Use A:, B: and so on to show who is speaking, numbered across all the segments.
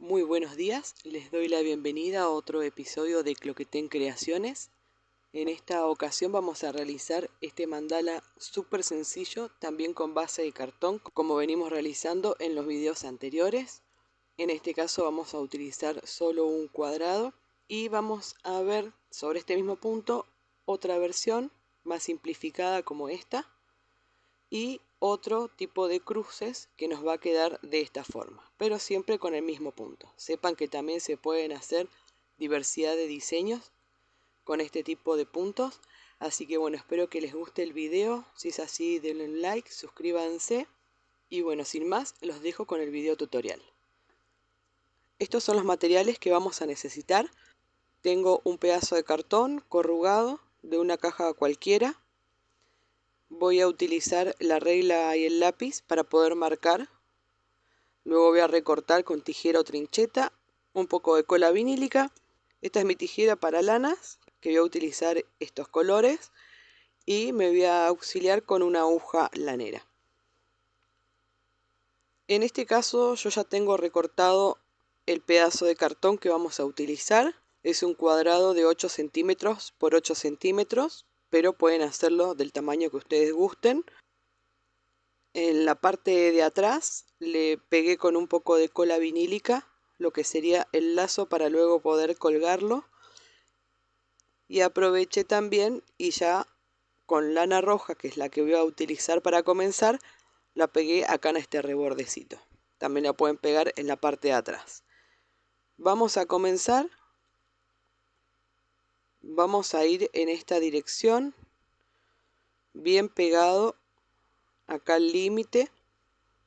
A: Muy buenos días, les doy la bienvenida a otro episodio de Cloquetén Creaciones. En esta ocasión vamos a realizar este mandala súper sencillo, también con base de cartón, como venimos realizando en los videos anteriores. En este caso vamos a utilizar solo un cuadrado y vamos a ver sobre este mismo punto otra versión más simplificada como esta y otro tipo de cruces que nos va a quedar de esta forma, pero siempre con el mismo punto. Sepan que también se pueden hacer diversidad de diseños con este tipo de puntos, así que bueno, espero que les guste el video. Si es así, denle un like, suscríbanse y bueno, sin más, los dejo con el video tutorial. Estos son los materiales que vamos a necesitar. Tengo un pedazo de cartón corrugado de una caja cualquiera. Voy a utilizar la regla y el lápiz para poder marcar. Luego voy a recortar con tijera o trincheta un poco de cola vinílica. Esta es mi tijera para lanas, que voy a utilizar estos colores. Y me voy a auxiliar con una aguja lanera. En este caso yo ya tengo recortado el pedazo de cartón que vamos a utilizar. Es un cuadrado de 8 centímetros por 8 centímetros, pero pueden hacerlo del tamaño que ustedes gusten. En la parte de atrás le pegué con un poco de cola vinílica lo que sería el lazo para luego poder colgarlo. Y aproveché también y ya con lana roja, que es la que voy a utilizar para comenzar, la pegué acá en este rebordecito. También la pueden pegar en la parte de atrás. Vamos a comenzar. Vamos a ir en esta dirección, bien pegado acá al límite.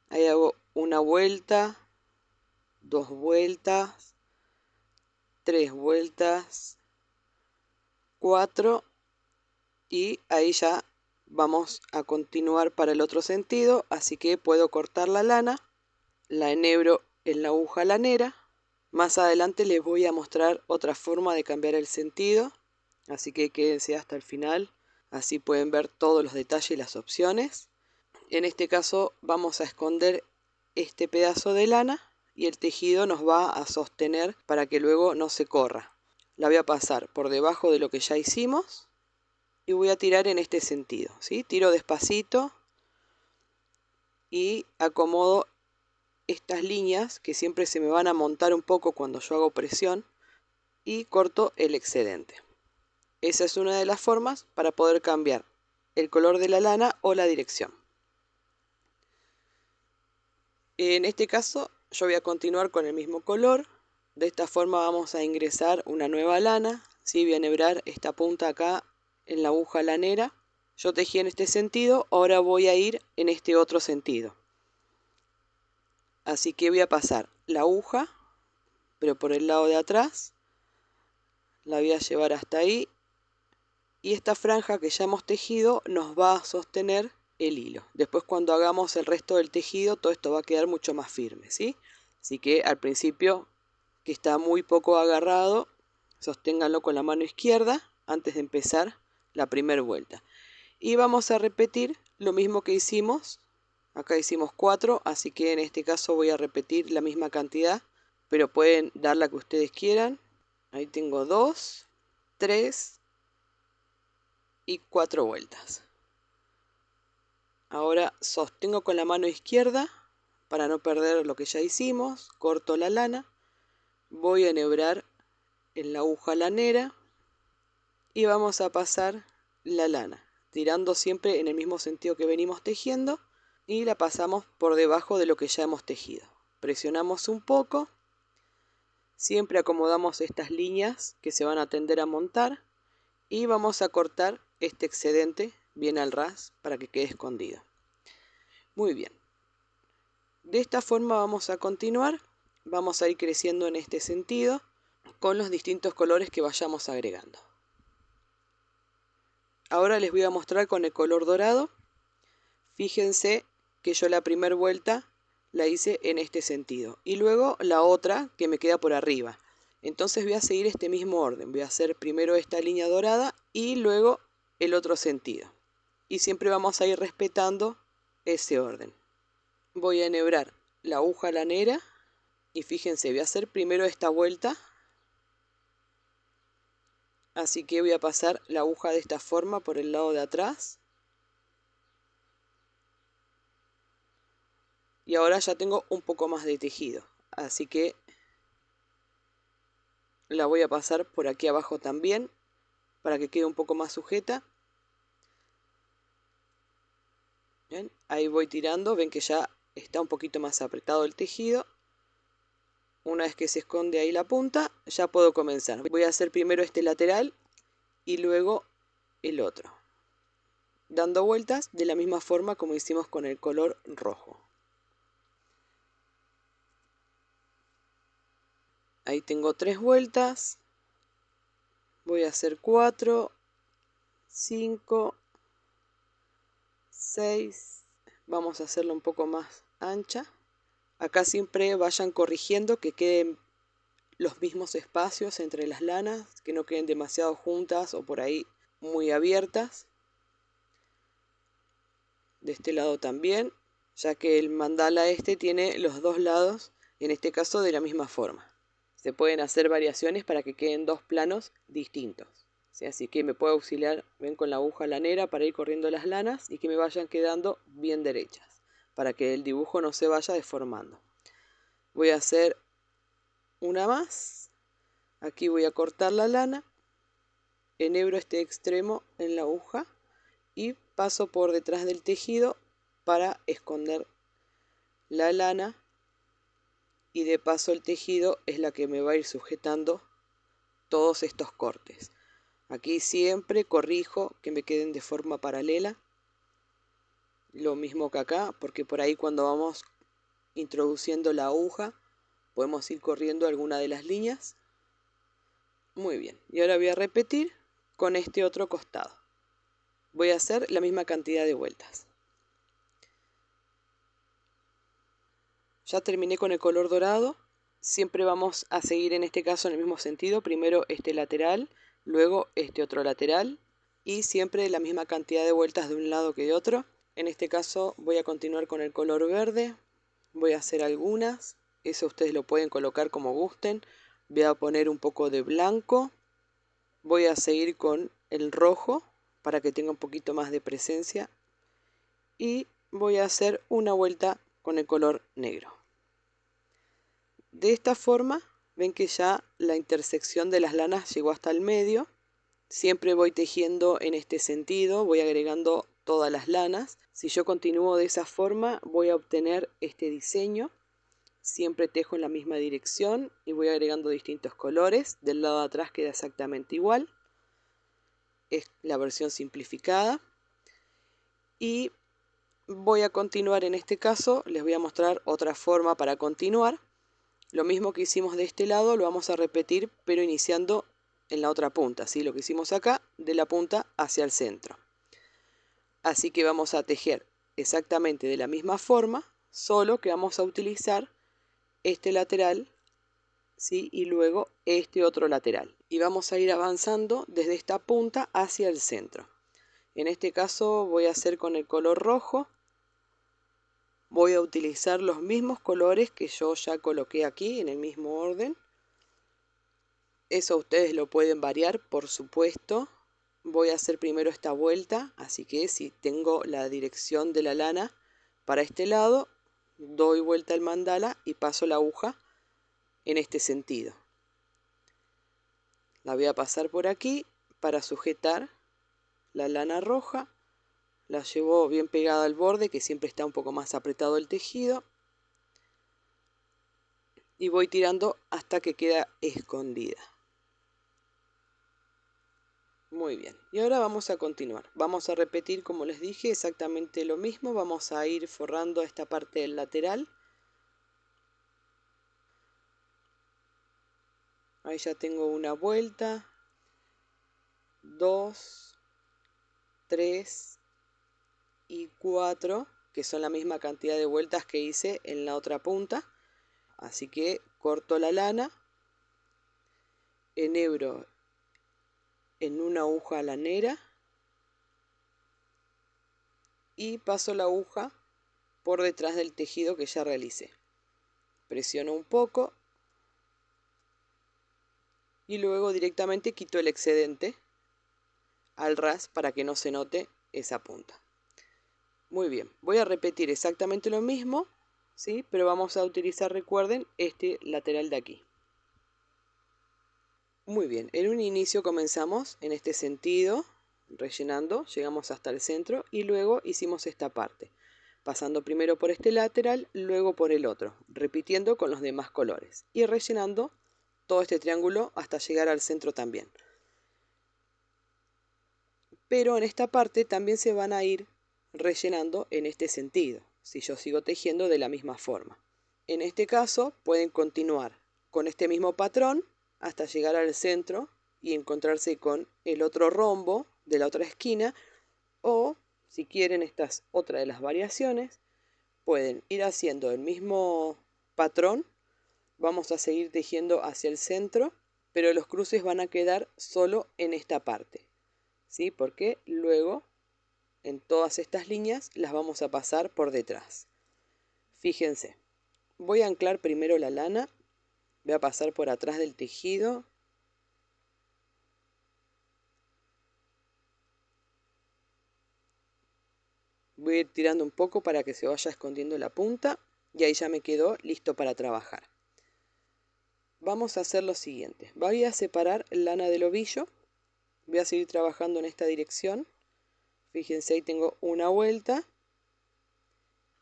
A: Ahí hago una vuelta, 2 vueltas, 3 vueltas, 4 y ahí ya vamos a continuar para el otro sentido, así que puedo cortar la lana, la enhebro en la aguja lanera. Más adelante les voy a mostrar otra forma de cambiar el sentido, así que quédense hasta el final, así pueden ver todos los detalles y las opciones. En este caso vamos a esconder este pedazo de lana y el tejido nos va a sostener para que luego no se corra. La voy a pasar por debajo de lo que ya hicimos y voy a tirar en este sentido, ¿sí? Tiro despacito y acomodo estas líneas que siempre se me van a montar un poco cuando yo hago presión y corto el excedente. Esa es una de las formas para poder cambiar el color de la lana o la dirección. En este caso yo voy a continuar con el mismo color. De esta forma vamos a ingresar una nueva lana. ¿Sí? Voy a enhebrar esta punta acá en la aguja lanera. Yo tejí en este sentido, ahora voy a ir en este otro sentido. Así que voy a pasar la aguja, pero por el lado de atrás. La voy a llevar hasta ahí. Y esta franja que ya hemos tejido nos va a sostener el hilo. Después cuando hagamos el resto del tejido, todo esto va a quedar mucho más firme, ¿sí? Así que al principio, que está muy poco agarrado, sosténganlo con la mano izquierda antes de empezar la primera vuelta. Y vamos a repetir lo mismo que hicimos. Acá hicimos 4, así que en este caso voy a repetir la misma cantidad, pero pueden dar la que ustedes quieran. Ahí tengo 2, 3 y 4 vueltas. Ahora sostengo con la mano izquierda para no perder lo que ya hicimos. Corto la lana, voy a enhebrar en la aguja lanera y vamos a pasar la lana, tirando siempre en el mismo sentido que venimos tejiendo, y la pasamos por debajo de lo que ya hemos tejido. Presionamos un poco, siempre acomodamos estas líneas que se van a tender a montar y vamos a cortar este excedente bien al ras para que quede escondido. Muy bien. De esta forma vamos a continuar. Vamos a ir creciendo en este sentido con los distintos colores que vayamos agregando. Ahora les voy a mostrar con el color dorado. Fíjense que yo la primera vuelta la hice en este sentido y luego la otra que me queda por arriba. Entonces voy a seguir este mismo orden. Voy a hacer primero esta línea dorada y luego el otro sentido. Y siempre vamos a ir respetando ese orden. Voy a enhebrar la aguja lanera Y fíjense, voy a hacer primero esta vuelta. Así que voy a pasar la aguja de esta forma por el lado de atrás. Y ahora ya tengo un poco más de tejido. Así que la voy a pasar por aquí abajo también, para que quede un poco más sujeta. ¿Ven? Ahí voy tirando, ven que ya está un poquito más apretado el tejido. Una vez que se esconde ahí la punta, ya puedo comenzar. Voy a hacer primero este lateral y luego el otro, dando vueltas de la misma forma como hicimos con el color rojo. Ahí tengo 3 vueltas. Voy a hacer 4, 5, 6. Vamos a hacerla un poco más ancha. Acá siempre vayan corrigiendo que queden los mismos espacios entre las lanas, que no queden demasiado juntas o por ahí muy abiertas. De este lado también, ya que el mandala este tiene los dos lados, en este caso de la misma forma. Se pueden hacer variaciones para que queden dos planos distintos. ¿Sí? Así que me puedo auxiliar, ven, con la aguja lanera para ir corriendo las lanas y que me vayan quedando bien derechas, para que el dibujo no se vaya deformando. Voy a hacer una más. Aquí voy a cortar la lana, enhebro este extremo en la aguja y paso por detrás del tejido para esconder la lana, y de paso el tejido es la que me va a ir sujetando todos estos cortes. Aquí siempre corrijo que me queden de forma paralela, lo mismo que acá, porque por ahí cuando vamos introduciendo la aguja podemos ir corriendo alguna de las líneas. Muy bien, y ahora voy a repetir con este otro costado. Voy a hacer la misma cantidad de vueltas. Ya terminé con el color dorado. Siempre vamos a seguir en este caso en el mismo sentido. Primero este lateral, luego este otro lateral, y siempre la misma cantidad de vueltas de un lado que de otro. En este caso voy a continuar con el color verde. Voy a hacer algunas. Eso ustedes lo pueden colocar como gusten. Voy a poner un poco de blanco. Voy a seguir con el rojo para que tenga un poquito más de presencia. Y voy a hacer una vuelta con el color negro. De esta forma ven que ya la intersección de las lanas llegó hasta el medio. Siempre voy tejiendo en este sentido, voy agregando todas las lanas. Si yo continúo de esa forma voy a obtener este diseño. Siempre tejo en la misma dirección y voy agregando distintos colores. Del lado de atrás queda exactamente igual. Es la versión simplificada. Y voy a continuar en este caso, les voy a mostrar otra forma para continuar. Lo mismo que hicimos de este lado lo vamos a repetir, pero iniciando en la otra punta, ¿sí? Lo que hicimos acá, de la punta hacia el centro. Así que vamos a tejer exactamente de la misma forma, solo que vamos a utilizar este lateral, ¿sí? Y luego este otro lateral. Y vamos a ir avanzando desde esta punta hacia el centro. En este caso voy a hacer con el color rojo. Voy a utilizar los mismos colores que yo ya coloqué aquí en el mismo orden. Eso ustedes lo pueden variar, por supuesto. Voy a hacer primero esta vuelta, así que si tengo la dirección de la lana para este lado, doy vuelta al mandala y paso la aguja en este sentido. La voy a pasar por aquí para sujetar la lana roja. La llevo bien pegada al borde, que siempre está un poco más apretado el tejido. Y voy tirando hasta que queda escondida. Muy bien, y ahora vamos a continuar. Vamos a repetir, como les dije, exactamente lo mismo. Vamos a ir forrando esta parte del lateral. Ahí ya tengo una vuelta, 2, 3 y 4, que son la misma cantidad de vueltas que hice en la otra punta. Así que corto la lana, enhebro en una aguja lanera y paso la aguja por detrás del tejido que ya realicé. presiono un poco y luego directamente quito el excedente al ras para que no se note esa punta. Muy bien, voy a repetir exactamente lo mismo, ¿sí? Pero vamos a utilizar, recuerden, este lateral de aquí. Muy bien, en un inicio comenzamos en este sentido, rellenando, llegamos hasta el centro y luego hicimos esta parte, pasando primero por este lateral, luego por el otro, repitiendo con los demás colores y rellenando todo este triángulo hasta llegar al centro también. Pero en esta parte también se van a ir rellenando en este sentido, si yo sigo tejiendo de la misma forma. En este caso pueden continuar con este mismo patrón hasta llegar al centro y encontrarse con el otro rombo de la otra esquina, o si quieren, esta es otra de las variaciones, pueden ir haciendo el mismo patrón, vamos a seguir tejiendo hacia el centro, pero los cruces van a quedar solo en esta parte, ¿sí? Porque luego en todas estas líneas las vamos a pasar por detrás. Fíjense, voy a anclar primero la lana, voy a pasar por atrás del tejido, voy a ir tirando un poco para que se vaya escondiendo la punta y ahí ya me quedó listo para trabajar. Vamos a hacer lo siguiente, voy a separar lana del ovillo, voy a seguir trabajando en esta dirección, fíjense ahí tengo una vuelta,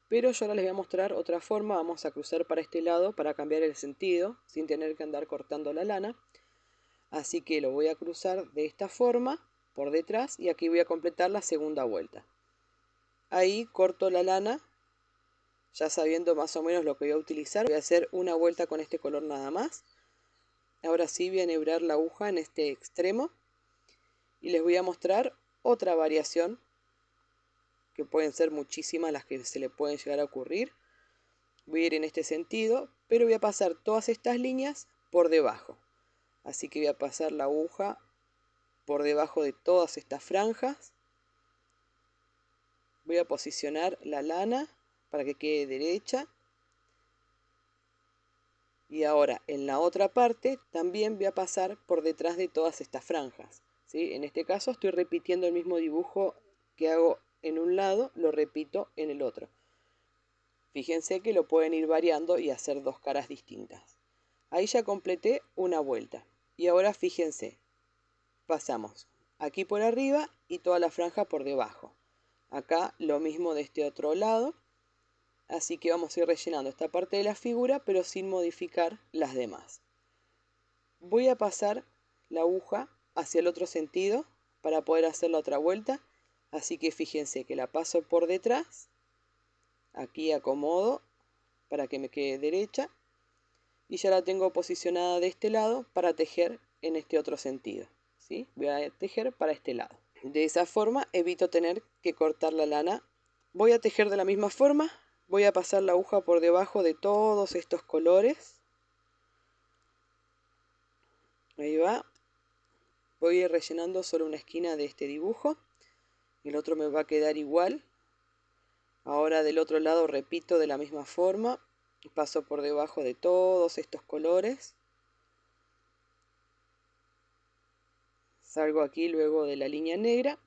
A: pero yo ahora les voy a mostrar otra forma, vamos a cruzar para este lado para cambiar el sentido sin tener que andar cortando la lana, así que lo voy a cruzar de esta forma por detrás y aquí voy a completar la segunda vuelta. Ahí corto la lana, ya sabiendo más o menos lo que voy a utilizar. Voy a hacer una vuelta con este color nada más. Ahora sí voy a enhebrar la aguja en este extremo. Y les voy a mostrar otra variación, que pueden ser muchísimas las que se le pueden llegar a ocurrir. Voy a ir en este sentido, pero voy a pasar todas estas líneas por debajo. Así que voy a pasar la aguja por debajo de todas estas franjas. Voy a posicionar la lana para que quede derecha. Y ahora en la otra parte también voy a pasar por detrás de todas estas franjas, ¿sí? En este caso estoy repitiendo el mismo dibujo que hago en un lado, lo repito en el otro. Fíjense que lo pueden ir variando y hacer dos caras distintas. Ahí ya completé una vuelta. Y ahora fíjense, pasamos aquí por arriba y toda la franja por debajo. Acá lo mismo de este otro lado. Así que vamos a ir rellenando esta parte de la figura, pero sin modificar las demás. Voy a pasar la aguja hacia el otro sentido para poder hacer la otra vuelta. Así que fíjense que la paso por detrás. Aquí acomodo para que me quede derecha. Y ya la tengo posicionada de este lado para tejer en este otro sentido, ¿sí? Voy a tejer para este lado. De esa forma evito tener que cortar la lana. Voy a tejer de la misma forma. Voy a pasar la aguja por debajo de todos estos colores. Ahí va. Voy a ir rellenando solo una esquina de este dibujo. El otro me va a quedar igual. Ahora del otro lado repito de la misma forma. Paso por debajo de todos estos colores. Salgo aquí luego de la línea negra.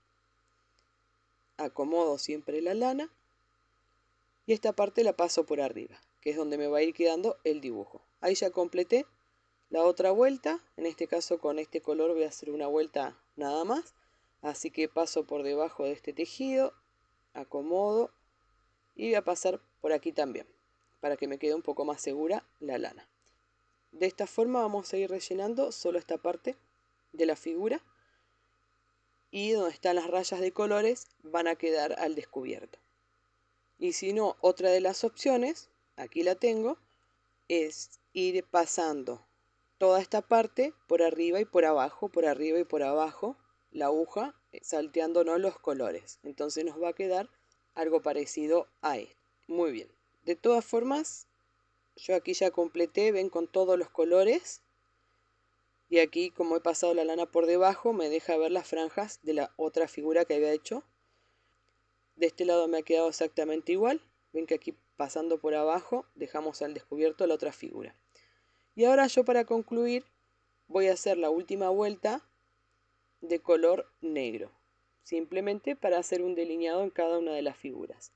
A: Acomodo siempre la lana. Y esta parte la paso por arriba, que es donde me va a ir quedando el dibujo. Ahí ya completé la otra vuelta. En este caso con este color voy a hacer una vuelta nada más. Así que paso por debajo de este tejido. Acomodo. Y voy a pasar por aquí también, para que me quede un poco más segura la lana. De esta forma vamos a ir rellenando solo esta parte de la figura. Y donde están las rayas de colores van a quedar al descubierto. Y si no, otra de las opciones, aquí la tengo, es ir pasando toda esta parte por arriba y por abajo, por arriba y por abajo, la aguja, salteándonos los colores. Entonces nos va a quedar algo parecido a esto. Muy bien. De todas formas, yo aquí ya completé, ven, con todos los colores. Y aquí, como he pasado la lana por debajo, me deja ver las franjas de la otra figura que había hecho. De este lado me ha quedado exactamente igual. Ven que aquí pasando por abajo dejamos al descubierto la otra figura. Y ahora yo, para concluir, voy a hacer la última vuelta de color negro, simplemente para hacer un delineado en cada una de las figuras.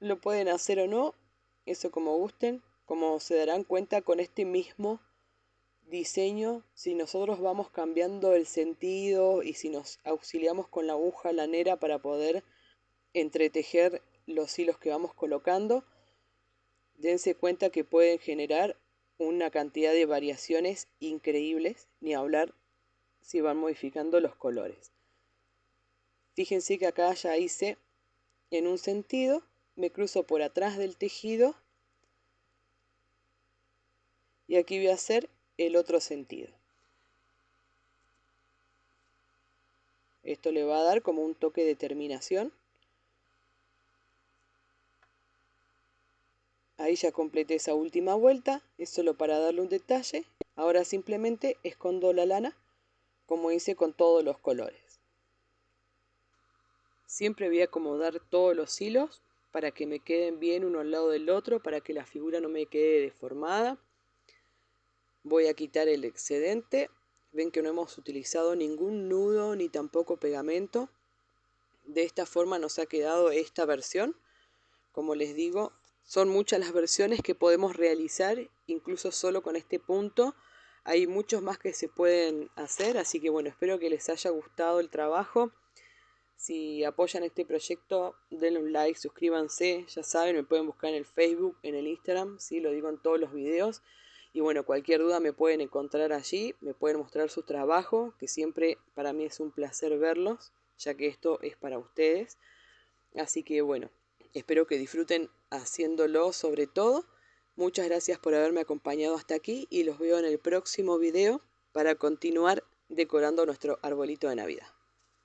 A: Lo pueden hacer o no, eso como gusten. Como se darán cuenta, con este mismo diseño, si nosotros vamos cambiando el sentido y si nos auxiliamos con la aguja lanera para poder entretejer los hilos que vamos colocando, dense cuenta que pueden generar una cantidad de variaciones increíbles, ni hablar si van modificando los colores. Fíjense que acá ya hice en un sentido, me cruzo por atrás del tejido y aquí voy a hacer el otro sentido. Esto le va a dar como un toque de terminación. Ahí ya completé esa última vuelta, es solo para darle un detalle. Ahora simplemente escondo la lana, como hice con todos los colores. Siempre voy a acomodar todos los hilos para que me queden bien uno al lado del otro, para que la figura no me quede deformada. Voy a quitar el excedente. Ven que no hemos utilizado ningún nudo ni tampoco pegamento. De esta forma nos ha quedado esta versión. Como les digo, son muchas las versiones que podemos realizar, incluso solo con este punto. Hay muchos más que se pueden hacer, así que bueno, espero que les haya gustado el trabajo. Si apoyan este proyecto, denle un like, suscríbanse, ya saben, me pueden buscar en el Facebook, en el Instagram, ¿sí? Lo digo en todos los videos. Y bueno, cualquier duda me pueden encontrar allí, me pueden mostrar su trabajo, que siempre para mí es un placer verlos, ya que esto es para ustedes. Así que bueno, espero que disfruten haciéndolo sobre todo. Muchas gracias por haberme acompañado hasta aquí y los veo en el próximo video para continuar decorando nuestro arbolito de Navidad.